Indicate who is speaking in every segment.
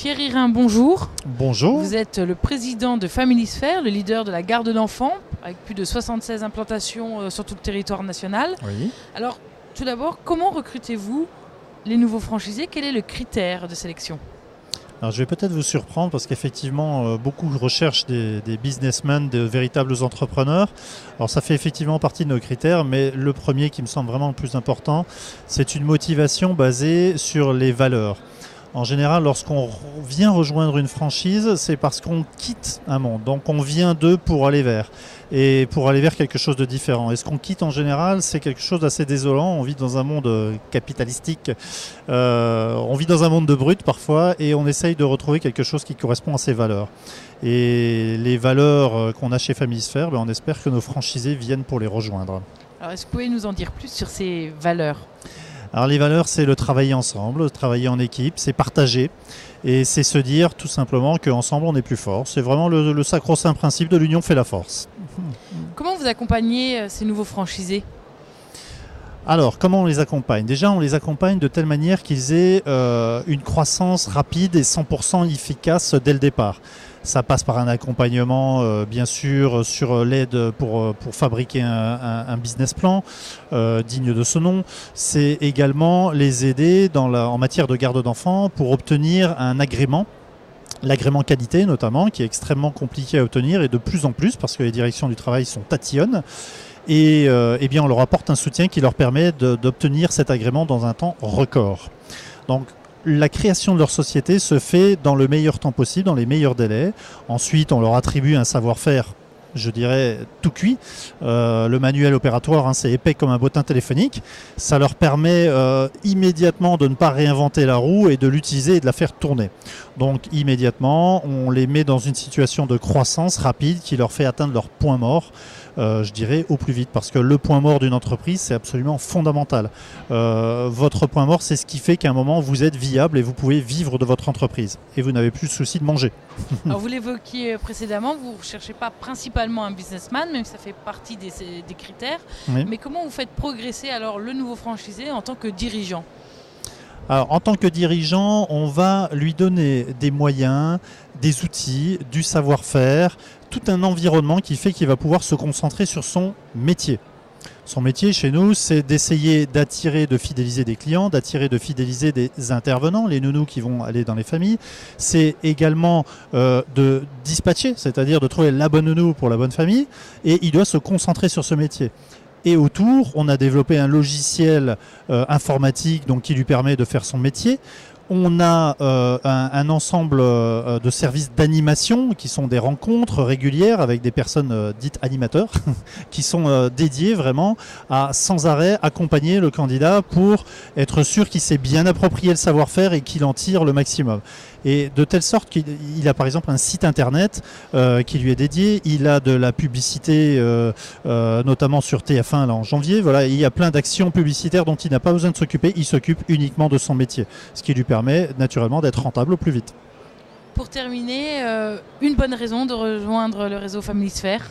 Speaker 1: Thierry Rhin, bonjour.
Speaker 2: Bonjour.
Speaker 1: Vous êtes le président de Familisphère, le leader de la garde d'enfants, avec plus de 76 implantations sur tout le territoire national.
Speaker 2: Oui.
Speaker 1: Alors, tout d'abord, comment recrutez-vous les nouveaux franchisés? Quel est le critère de sélection?
Speaker 2: Alors, je vais peut-être vous surprendre parce qu'effectivement, beaucoup recherchent des businessmen, de véritables entrepreneurs. Alors, ça fait effectivement partie de nos critères, mais le premier qui me semble vraiment le plus important, c'est une motivation basée sur les valeurs. En général, lorsqu'on vient rejoindre une franchise, c'est parce qu'on quitte un monde. Donc on vient d'eux pour aller vers. Et pour aller vers quelque chose de différent. Et ce qu'on quitte en général, c'est quelque chose d'assez désolant. On vit dans un monde capitalistique. On vit dans un monde de brut parfois. Et on essaye de retrouver quelque chose qui correspond à ses valeurs. Et les valeurs qu'on a chez Familisphère, on espère que nos franchisés viennent pour les rejoindre.
Speaker 1: Alors, est-ce que vous pouvez nous en dire plus sur ces valeurs ?
Speaker 2: Alors les valeurs, c'est le travailler ensemble, travailler en équipe, c'est partager et c'est se dire tout simplement qu'ensemble on est plus fort. C'est vraiment le sacro-saint principe de l'union fait la force.
Speaker 1: Comment vous accompagnez ces nouveaux franchisés ?
Speaker 2: Alors, comment on les accompagne ? Déjà, on les accompagne de telle manière qu'ils aient une croissance rapide et 100% efficace dès le départ. Ça passe par un accompagnement, bien sûr, sur l'aide pour fabriquer un business plan digne de ce nom. C'est également les aider en matière de garde d'enfants pour obtenir un agrément. L'agrément qualité notamment, qui est extrêmement compliqué à obtenir et de plus en plus parce que les directions du travail sont tatillonnes. Et eh bien on leur apporte un soutien qui leur permet d'obtenir cet agrément dans un temps record. Donc la création de leur société se fait dans le meilleur temps possible, dans les meilleurs délais. Ensuite, on leur attribue un savoir-faire, je dirais, tout cuit. Le manuel opératoire, c'est épais comme un bottin téléphonique. Ça leur permet immédiatement de ne pas réinventer la roue et de l'utiliser et de la faire tourner. Donc immédiatement, on les met dans une situation de croissance rapide qui leur fait atteindre leur point mort, je dirais, au plus vite. Parce que le point mort d'une entreprise, c'est absolument fondamental. Votre point mort, c'est ce qui fait qu'à un moment, vous êtes viable et vous pouvez vivre de votre entreprise. Et vous n'avez plus le souci de manger.
Speaker 1: Alors vous l'évoquiez précédemment, vous ne recherchez pas principalement un businessman, même si ça fait partie des critères.
Speaker 2: Oui.
Speaker 1: Mais comment vous faites progresser alors le nouveau franchisé en tant que dirigeant ?
Speaker 2: Alors, en tant que dirigeant, on va lui donner des moyens, des outils, du savoir-faire, tout un environnement qui fait qu'il va pouvoir se concentrer sur son métier. Son métier chez nous, c'est d'essayer d'attirer, de fidéliser des clients, d'attirer, de fidéliser des intervenants, les nounous qui vont aller dans les familles. C'est également de dispatcher, c'est-à-dire de trouver la bonne nounou pour la bonne famille, et il doit se concentrer sur ce métier. Et autour, on a développé un logiciel informatique donc, qui lui permet de faire son métier. On a un ensemble de services d'animation qui sont des rencontres régulières avec des personnes dites animateurs qui sont dédiées vraiment à sans arrêt accompagner le candidat pour être sûr qu'il s'est bien approprié le savoir-faire et qu'il en tire le maximum. Et de telle sorte qu'il a par exemple un site internet qui lui est dédié, il a de la publicité notamment sur TF1 là, en janvier, voilà, il y a plein d'actions publicitaires dont il n'a pas besoin de s'occuper, il s'occupe uniquement de son métier, ce qui lui permet naturellement d'être rentable au plus vite.
Speaker 1: Pour terminer, une bonne raison de rejoindre le réseau Familisphère ?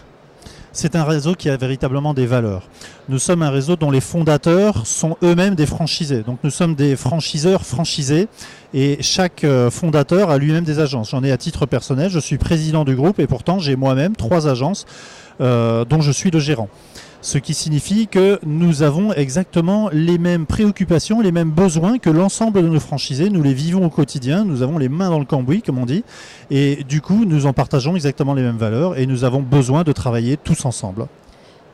Speaker 2: C'est un réseau qui a véritablement des valeurs. Nous sommes un réseau dont les fondateurs sont eux-mêmes des franchisés. Donc nous sommes des franchiseurs franchisés et chaque fondateur a lui-même des agences. J'en ai à titre personnel, je suis président du groupe et pourtant j'ai moi-même 3 agences dont je suis le gérant. Ce qui signifie que nous avons exactement les mêmes préoccupations, les mêmes besoins que l'ensemble de nos franchisés. Nous les vivons au quotidien, nous avons les mains dans le cambouis, comme on dit. Et du coup, nous en partageons exactement les mêmes valeurs et nous avons besoin de travailler tous ensemble.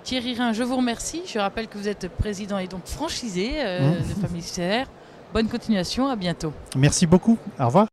Speaker 1: Thierry Rhin, je vous remercie. Je rappelle que vous êtes président et donc franchisé de Familisphère. Bonne continuation, à bientôt.
Speaker 2: Merci beaucoup, au revoir.